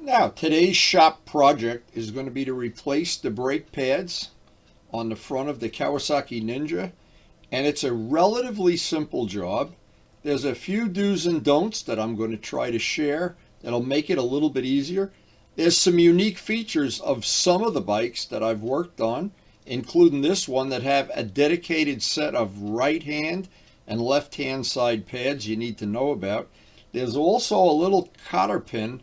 Now, today's shop project is going to be to replace the brake pads on the front of the Kawasaki Ninja, and it's a relatively simple job. There's a few do's and don'ts that I'm going to try to share that'll make it a little bit easier. There's some unique features of some of the bikes that I've worked on, including this one, that have a dedicated set of right hand and left hand side pads you need to know about. There's also a little cotter pin,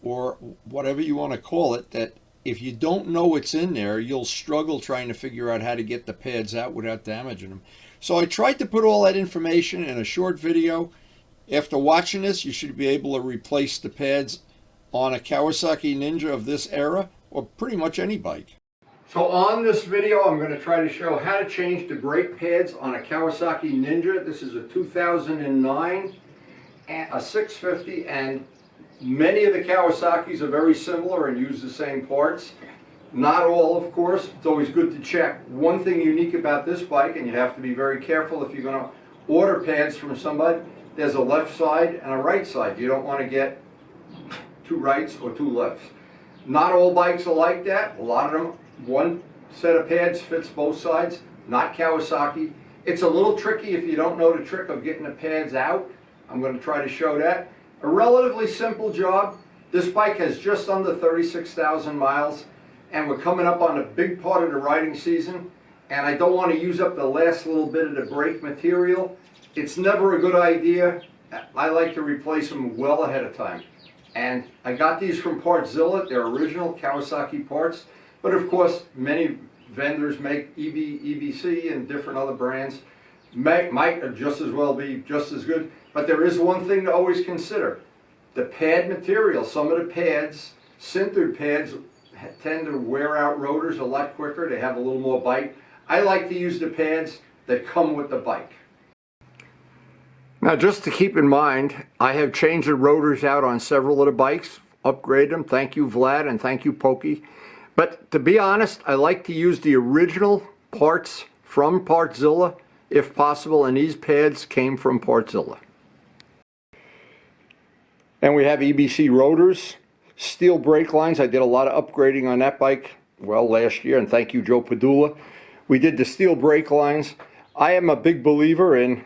or whatever you want to call it, that if you don't know what's in there, you'll struggle trying to figure out how to get the pads out without damaging them. So I tried to put all that information in a short video. After watching this, you should be able to replace the pads on a Kawasaki Ninja of this era, or pretty much any bike. So on this video, I'm going to try to show how to change the brake pads on a Kawasaki Ninja. This is a 2009, a 650, and many of the Kawasaki's are very similar and use the same parts. Not all, of course. It's always good to check. One thing unique about this bike, and you have to be very careful if you're going to order pads from somebody, there's a left side and a right side. You don't want to get two rights or two lefts. Not all bikes are like that. A lot of them, one set of pads fits both sides. Not Kawasaki. It's a little tricky if you don't know the trick of getting the pads out. I'm going to try to show that. A relatively simple job. This bike has just under 36,000 miles, and we're coming up on a big part of the riding season, and I don't want to use up the last little bit of the brake material. It's never a good idea. I like to replace them well ahead of time. And I got these from Partzilla. They're original Kawasaki parts, but of course many vendors make EBC and different other brands. Might just as well be just as good. But there is one thing to always consider. The pad material. Some of the pads, sintered pads, tend to wear out rotors a lot quicker. They have a little more bite. I like to use the pads that come with the bike. Now, just to keep in mind, I have changed the rotors out on several of the bikes, upgrade them. Thank you, Vlad, and thank you, Pokey. But to be honest, I like to use the original parts from Partzilla, if possible, and these pads came from Partzilla. And we have EBC rotors, steel brake lines. I did a lot of upgrading on that bike, well, last year, and thank you, Joe Padula. We did the steel brake lines. I am a big believer in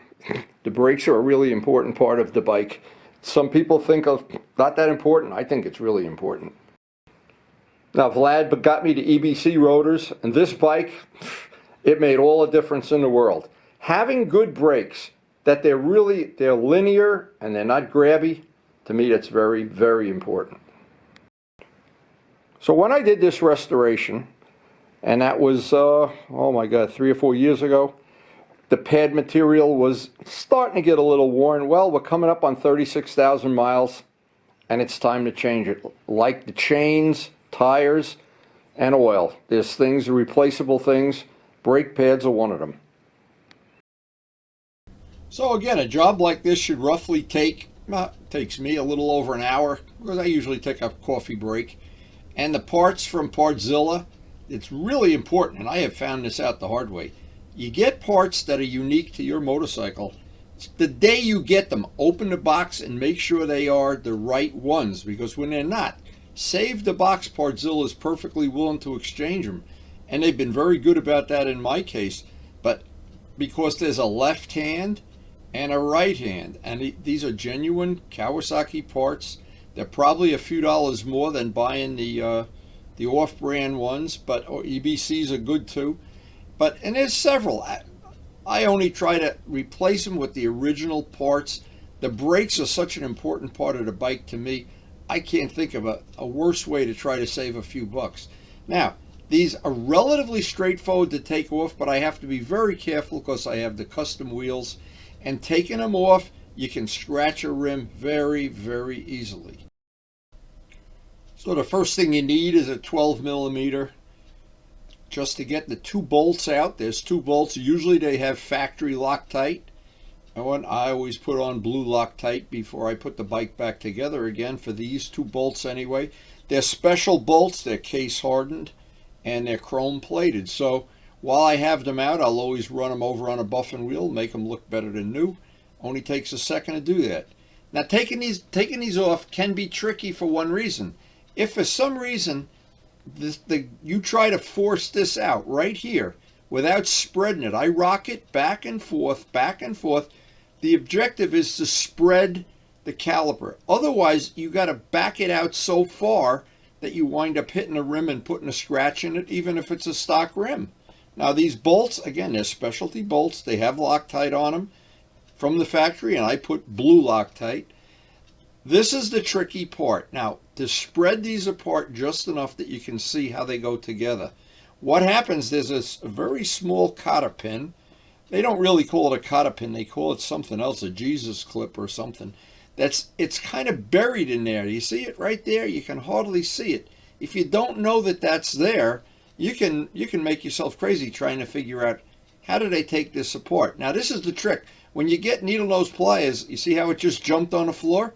the brakes are a really important part of the bike. Some people think of not that important. I think it's really important. Now, Vlad got me the EBC rotors, and this bike, it made all the difference in the world. Having good brakes, that they're linear and they're not grabby, to me that's very, very important. So when I did this restoration, and that was, oh my God, 3 or 4 years ago, the pad material was starting to get a little worn. Well, we're coming up on 36,000 miles, and it's time to change it. Like the chains, tires, and oil. There's things, replaceable things. Brake pads are one of them. So again, a job like this should roughly takes me a little over an hour, because I usually take a coffee break. And the parts from Partzilla, it's really important, and I have found this out the hard way. You get parts that are unique to your motorcycle. The day you get them, open the box and make sure they are the right ones, because when they're not, save the box. Partzilla is perfectly willing to exchange them, and they've been very good about that in my case. But because there's a left hand and a right hand, and these are genuine Kawasaki parts, they're probably a few dollars more than buying the off-brand ones, but EBCs are good too. And there's several. I only try to replace them with the original parts. The brakes are such an important part of the bike to me. I can't think of a worse way to try to save a few bucks. Now, these are relatively straightforward to take off, but I have to be very careful because I have the custom wheels. And taking them off, you can scratch a rim very, very easily. So the first thing you need is a 12 millimeter. Just to get the 2 bolts out. There's 2 bolts. Usually they have factory Loctite. And I always put on blue Loctite before I put the bike back together again, for these 2 bolts anyway. They're special bolts. They're case hardened and they're chrome plated. So while I have them out, I'll always run them over on a buffing wheel, make them look better than new. Only takes a second to do that. Now taking these off can be tricky for one reason. If for some reason you try to force this out right here without spreading it, I rock it back and forth, back and forth. The objective is to spread the caliper. Otherwise, you got to back it out so far that you wind up hitting a rim and putting a scratch in it, even if it's a stock rim. Now, these bolts, again, they're specialty bolts. They have Loctite on them from the factory, and I put blue Loctite. This is the tricky part. Now, to spread these apart just enough that you can see how they go together. What happens, there's a very small cotter pin. They don't really call it a cotter pin. They call it something else, a Jesus clip or something. It's kind of buried in there. You see it right there? You can hardly see it. If you don't know that that's there, you can make yourself crazy trying to figure out how do they take this apart. Now, this is the trick. When you get needle nose pliers, you see how it just jumped on the floor?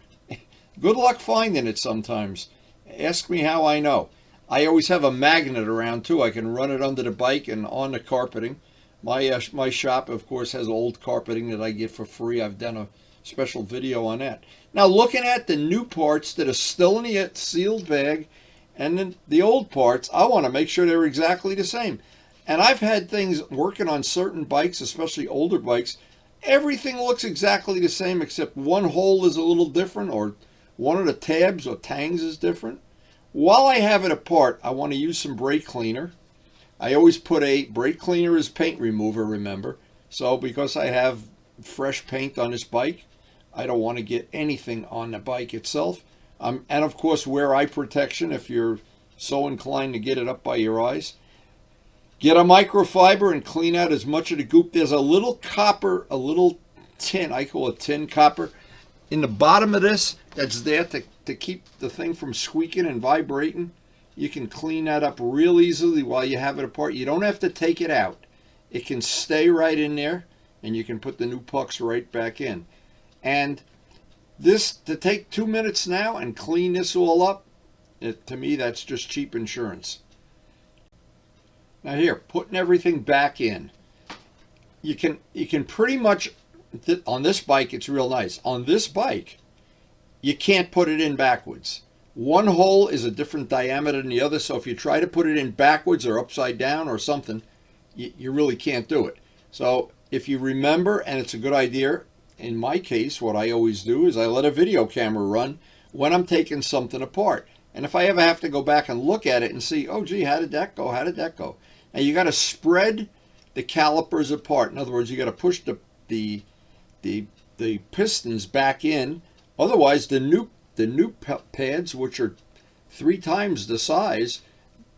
Good luck finding it sometimes. Ask me how I know. I always have a magnet around too. I can run it under the bike and on the carpeting. My shop, of course, has old carpeting that I get for free. I've done a special video on that. Now, looking at the new parts that are still in the sealed bag and then the old parts, I want to make sure they're exactly the same. And I've had things working on certain bikes, especially older bikes. Everything looks exactly the same except one hole is a little different, or one of the tabs or tangs is different. While I have it apart, I want to use some brake cleaner. I always put brake cleaner as paint remover, remember. So because I have fresh paint on this bike, I don't want to get anything on the bike itself. And of course, wear eye protection if you're so inclined to get it up by your eyes. Get a microfiber and clean out as much of the goop. There's a little copper, a little tin, I call it tin copper, in the bottom of this that's there to keep the thing from squeaking and vibrating. You can clean that up real easily while you have it apart. You don't have to take it out. It can stay right in there, and you can put the new pucks right back in. And this, to take 2 minutes now and clean this all up, to me, that's just cheap insurance. Now here, putting everything back in. You can pretty much, on this bike, it's real nice. On this bike, you can't put it in backwards. One hole is a different diameter than the other, so if you try to put it in backwards or upside down or something, you really can't do it. So if you remember, and it's a good idea, in my case, what I always do is I let a video camera run when I'm taking something apart. And if I ever have to go back and look at it and see, oh, gee, how did that go? How did that go? Now, you got to spread the calipers apart. In other words, you got to push the pistons back in. Otherwise, the new pads, which are 3 times the size,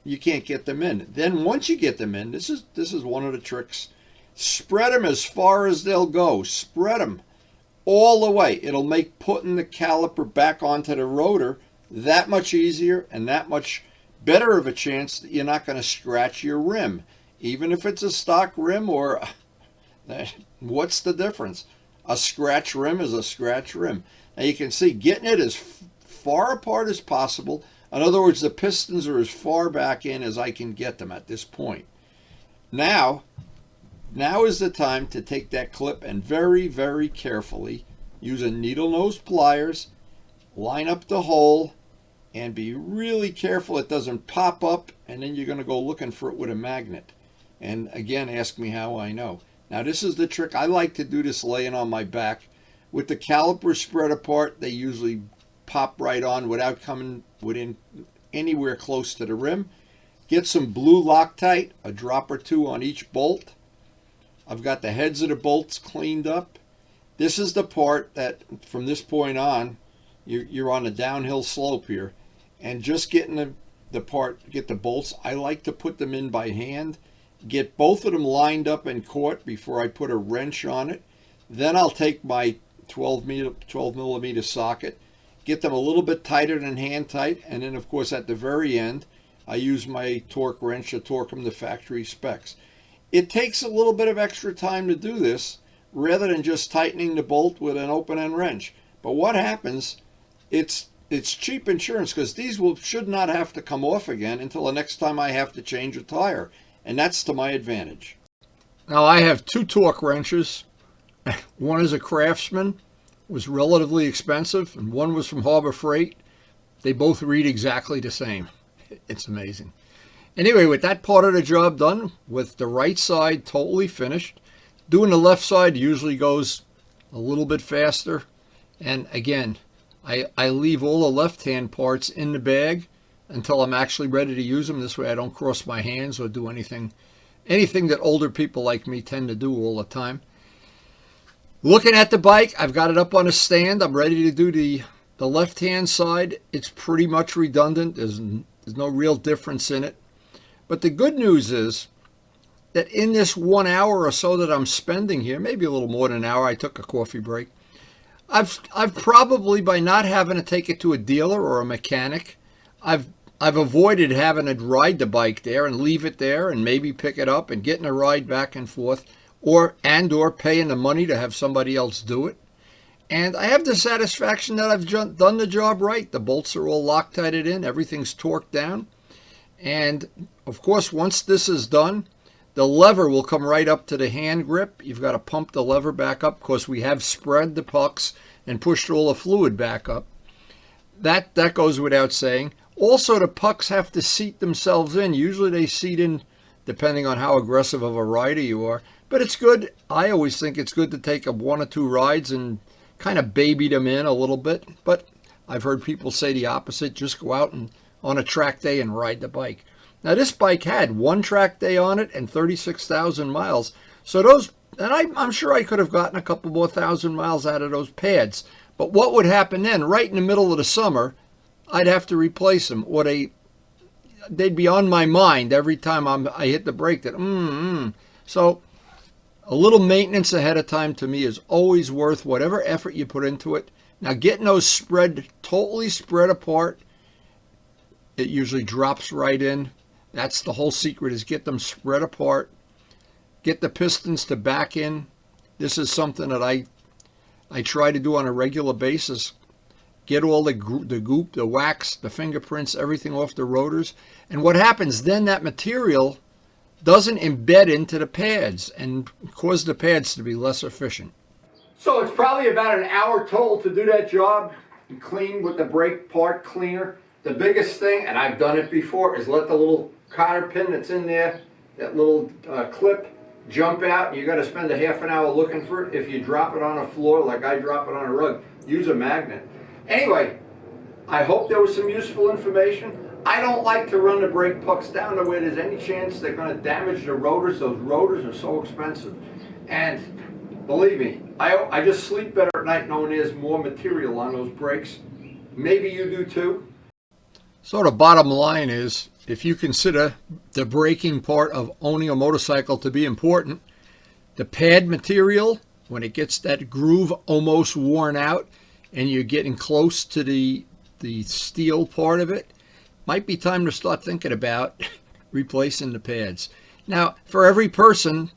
you can't get them in. Then once you get them in, this is one of the tricks. Spread them as far as they'll go. Spread them all the way. It'll make putting the caliper back onto the rotor that much easier and that much better of a chance that you're not going to scratch your rim. Even if it's a stock rim, or what's the difference? A scratch rim is a scratch rim. Now you can see getting it as far apart as possible. In other words, the pistons are as far back in as I can get them at this point. Now is the time to take that clip and very, very carefully, using needle nose pliers, line up the hole, and be really careful it doesn't pop up, and then you're going to go looking for it with a magnet. And again, ask me how I know. Now this is the trick. I like to do this laying on my back. With the calipers spread apart, they usually pop right on without coming within anywhere close to the rim. Get some blue Loctite, a drop or 2 on each bolt. I've got the heads of the bolts cleaned up. This is the part that from this point on, you're on a downhill slope here. And just getting get the bolts, I like to put them in by hand. Get both of them lined up and caught before I put a wrench on it. Then I'll take my 12 millimeter socket, get them a little bit tighter than hand tight, and then of course at the very end, I use my torque wrench to torque them to factory specs. It takes a little bit of extra time to do this rather than just tightening the bolt with an open end wrench. But what happens, it's cheap insurance, because these should not have to come off again until the next time I have to change a tire. And that's to my advantage. Now I have 2 torque wrenches. One is a Craftsman, was relatively expensive, and one was from Harbor Freight. they both read exactly the same. It's amazing. Anyway, with that part of the job done, with the right side totally finished, doing the left side usually goes a little bit faster. And again, I leave all the left-hand parts in the bag until I'm actually ready to use them. This way I don't cross my hands or do anything that older people like me tend to do all the time. Looking at the bike, I've got it up on a stand. I'm ready to do the left-hand side. It's pretty much redundant. There's no real difference in it. But the good news is that in this 1 hour or so that I'm spending here, maybe a little more than an hour, I took a coffee break, I've probably, by not having to take it to a dealer or a mechanic, I've avoided having to ride the bike there and leave it there and maybe pick it up and getting a ride back and forth, or paying the money to have somebody else do it. And I have the satisfaction that I've done the job right. The bolts are all Loctited in, everything's torqued down. And of course, once this is done, the lever will come right up to the hand grip. You've got to pump the lever back up because we have spread the pucks and pushed all the fluid back up. That goes without saying. Also, the pucks have to seat themselves in. Usually they seat in depending on how aggressive of a rider you are. But it's good. I always think it's good to take 1 or 2 rides and kind of baby them in a little bit. But I've heard people say the opposite. Just go out and on a track day and ride the bike. Now, this bike had 1 track day on it and 36,000 miles. So those, and I'm sure I could have gotten a couple more thousand miles out of those pads. But what would happen then? Right in the middle of the summer, I'd have to replace them, or they'd be on my mind every time I hit the brake. So a little maintenance ahead of time to me is always worth whatever effort you put into it. Now, getting those totally spread apart, it usually drops right in. That's the whole secret, is get them spread apart. Get the pistons to back in. This is something that I try to do on a regular basis. Get all the goop, the wax, the fingerprints, everything off the rotors. And what happens then, that material doesn't embed into the pads and cause the pads to be less efficient. So it's probably about an hour total to do that job and clean with the brake part cleaner. The biggest thing, and I've done it before, is let the little cotter pin that's in there, that little clip, jump out. You got to spend a half an hour looking for it. If you drop it on a floor like I drop it on a rug, use a magnet. Anyway, I hope there was some useful information. I don't like to run the brake pucks down to where there's any chance they're going to damage the rotors. Those rotors are so expensive. And believe me, I just sleep better at night knowing there's more material on those brakes. Maybe you do too. So the bottom line is, if you consider the braking part of owning a motorcycle to be important, the pad material, when it gets that groove almost worn out and you're getting close to the steel part of it, might be time to start thinking about replacing the pads. Now, for every person,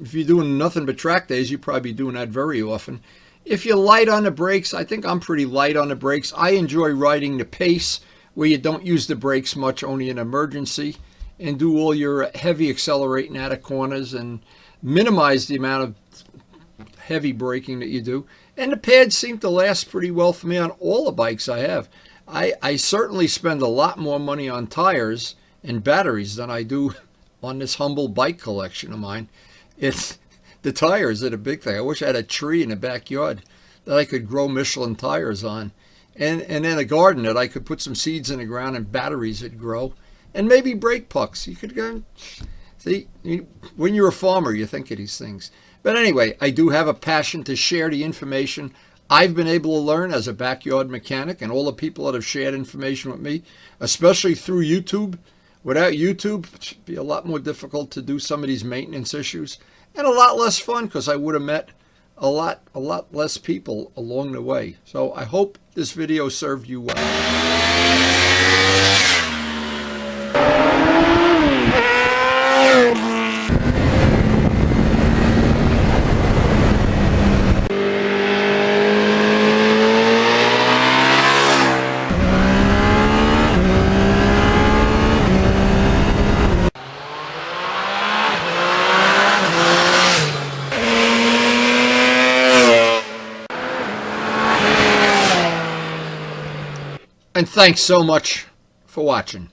if you're doing nothing but track days, you're probably doing that very often. If you're light on the brakes, I think I'm pretty light on the brakes. I enjoy riding the pace, where you don't use the brakes much, only in emergency, and do all your heavy accelerating out of corners and minimize the amount of heavy braking that you do. And the pads seem to last pretty well for me on all the bikes I have. I certainly spend a lot more money on tires and batteries than I do on this humble bike collection of mine. The tires are the big thing. I wish I had a tree in the backyard that I could grow Michelin tires on. And in a garden that I could put some seeds in the ground and batteries that grow. And maybe brake pucks. You could go, see, when you're a farmer, you think of these things. But anyway, I do have a passion to share the information I've been able to learn as a backyard mechanic, and all the people that have shared information with me, especially through YouTube. Without YouTube, it'd be a lot more difficult to do some of these maintenance issues, and a lot less fun because I would have met a lot less people along the way. So I hope this video served you well. And thanks so much for watching.